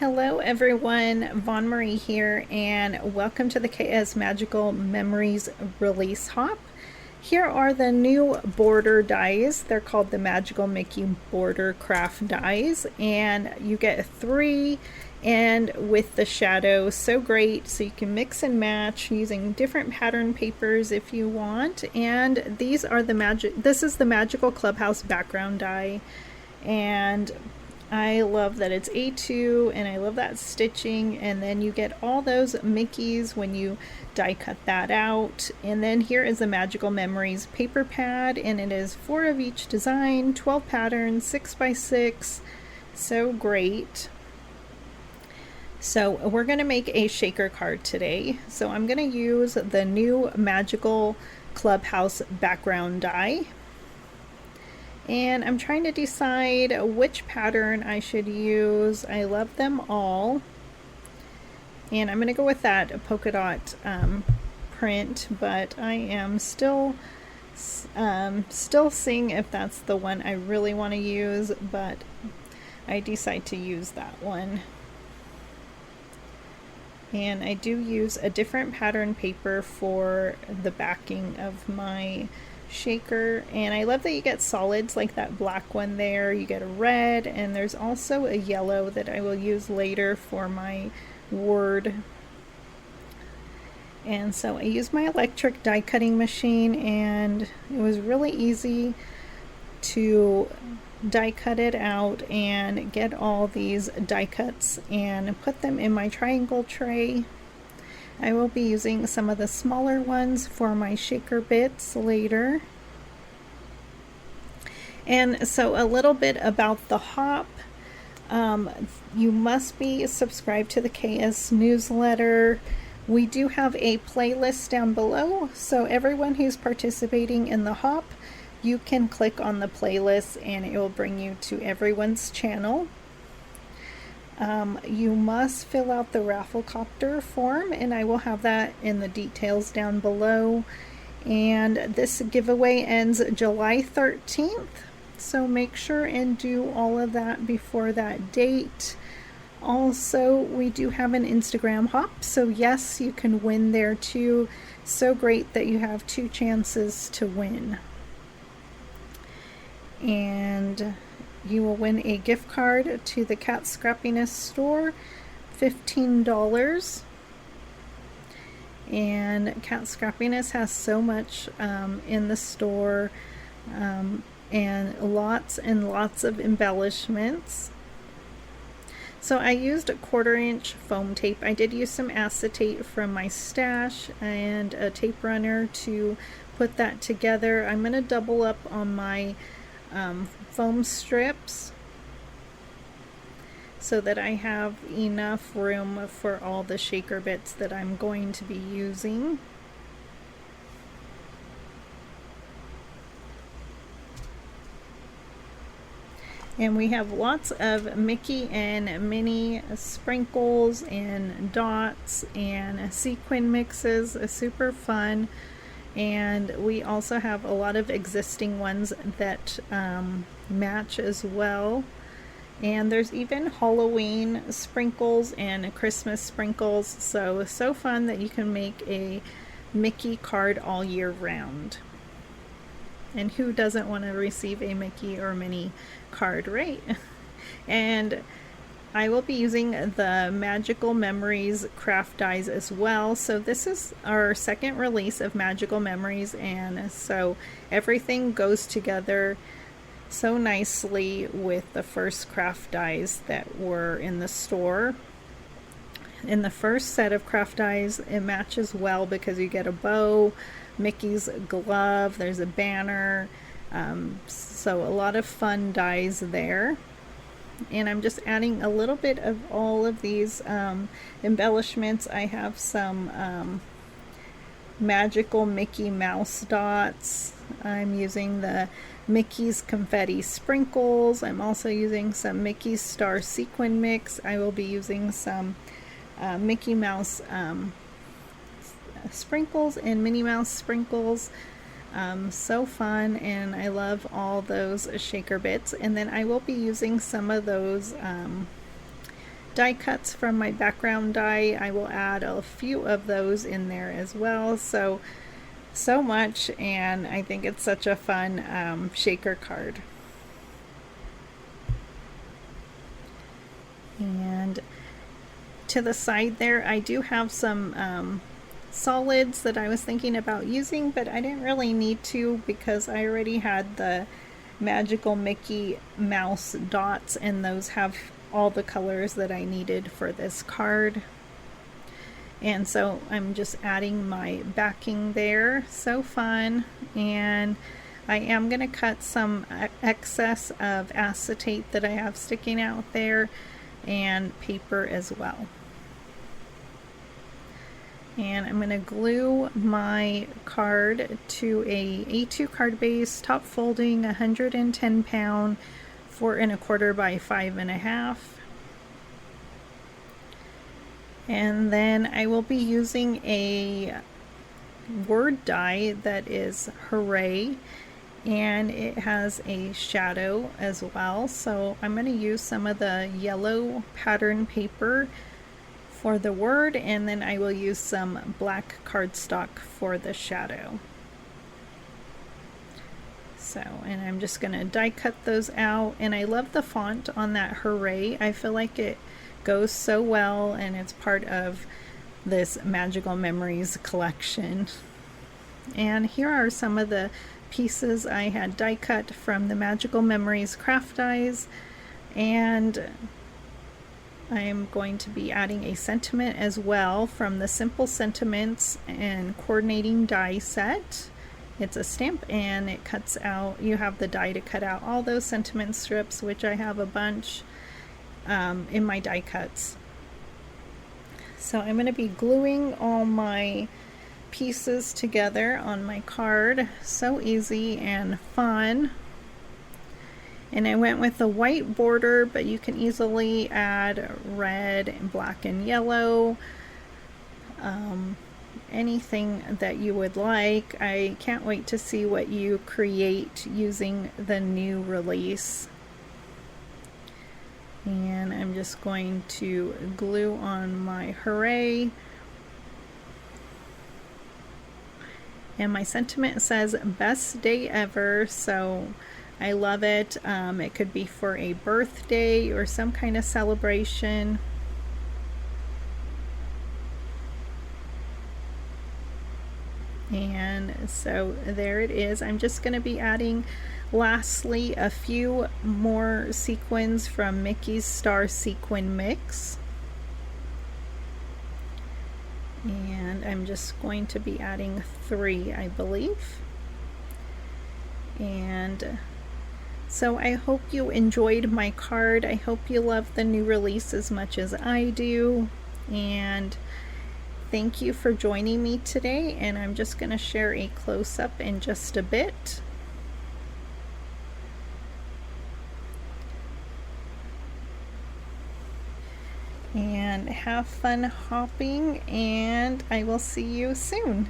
Hello everyone, Vaughn Marie here, and welcome to the KS Magical Memories release hop. Here are the new border dies. They're called the Magical Mickey Border Craft dies, and you get 3 and with the shadow. So great, so you can mix and match using different pattern papers if you want. And these are this is the Magical Clubhouse background die, and I love that it's A2, and I love that stitching, and then you get all those Mickeys when you die cut that out. And then here is the Magical Memories paper pad, and it is 4 of each design, 12 patterns, 6 by 6. So great. So we're going to make a shaker card today. So I'm going to use the new Magical Clubhouse background die. And I'm trying to decide which pattern I should use. I love them all. And I'm going to go with that polka dot print, but I am still seeing if that's the one I really want to use, but I decide to use that one. And I do use a different pattern paper for the backing of my shaker, and I love that you get solids like that black one there. You get a red, and there's also a yellow that I will use later for my word. And so I used my electric die cutting machine, and it was really easy to die cut it out and get all these die cuts and put them in my triangle tray. I will be using some of the smaller ones for my shaker bits later. And so a little bit about the hop. You must be subscribed to the KS newsletter. We do have a playlist down below, so everyone who's participating in the hop, you can click on the playlist and it will bring you to everyone's channel. You must fill out the Rafflecopter form, and I will have that in the details down below. And this giveaway ends July 13th, so make sure and do all of that before that date. Also, we do have an Instagram hop, so yes, you can win there too. So great that you have 2 chances to win. And you will win a gift card to the Kat Scrappiness store, $15. And Kat Scrappiness has so much in the store, and lots of embellishments. So I used a 1/4-inch foam tape. I did use some acetate from my stash and a tape runner to put that together. I'm going to double up on my foam strips so that I have enough room for all the shaker bits that I'm going to be using. And we have lots of Mickey and Minnie sprinkles and dots and sequin mixes, super fun. And we also have a lot of existing ones that match as well. And there's even Halloween sprinkles and Christmas sprinkles, so fun that you can make a Mickey card all year round. And who doesn't want to receive a Mickey or Minnie card, right? And I will be using the Magical Memories craft dies as well. So this is our second release of Magical Memories, and so everything goes together so nicely with the first craft dies that were in the store. In the first set of craft dies, it matches well because you get a bow, Mickey's glove, there's a banner, so a lot of fun dies there. And I'm just adding a little bit of all of these embellishments. I have some magical Mickey Mouse dots. I'm using the Mickey's Confetti sprinkles. I'm also using some Mickey's Star Sequin mix. I will be using some Mickey Mouse sprinkles and Minnie Mouse sprinkles. So fun, and I love all those shaker bits. And then I will be using some of those die cuts from my background die. I will add a few of those in there as well. So much, and I think it's such a fun shaker card. And to the side there, I do have some solids that I was thinking about using, but I didn't really need to because I already had the magical Mickey Mouse dots, and those have all the colors that I needed for this card. And so I'm just adding my backing there. So fun. And I am going to cut some excess of acetate that I have sticking out there, and paper as well. And I'm going to glue my card to a A2 card base, top folding, 110 pound, 4 1/4 by 5 1/2. And then I will be using a word die that is Hooray, and it has a shadow as well. So I'm going to use some of the yellow pattern paper for the word, and then I will use some black cardstock for the shadow. So, and I'm just going to die cut those out, and I love the font on that Hooray. I feel like it goes so well, and it's part of this Magical Memories collection. And here are some of the pieces I had die cut from the Magical Memories craft dies, and I am going to be adding a sentiment as well from the Simple Sentiments and Coordinating die set. It's a stamp, and it cuts out, you have the die to cut out all those sentiment strips, which I have a bunch in my die cuts. So I'm going to be gluing all my pieces together on my card. So easy and fun. And I went with the white border, but you can easily add red and black and yellow, anything that you would like. I can't wait to see what you create using the new release. And I'm just going to glue on my Hooray. And my sentiment says best day ever, so I love it. It could be for a birthday or some kind of celebration. And so there it is. I'm just going to be adding lastly a few more sequins from Mickey's Star Sequin Mix. And I'm just going to be adding 3, I believe. And so I hope you enjoyed my card. I hope you love the new release as much as I do. And thank you for joining me today. And I'm just going to share a close-up in just a bit. And have fun hopping, and I will see you soon.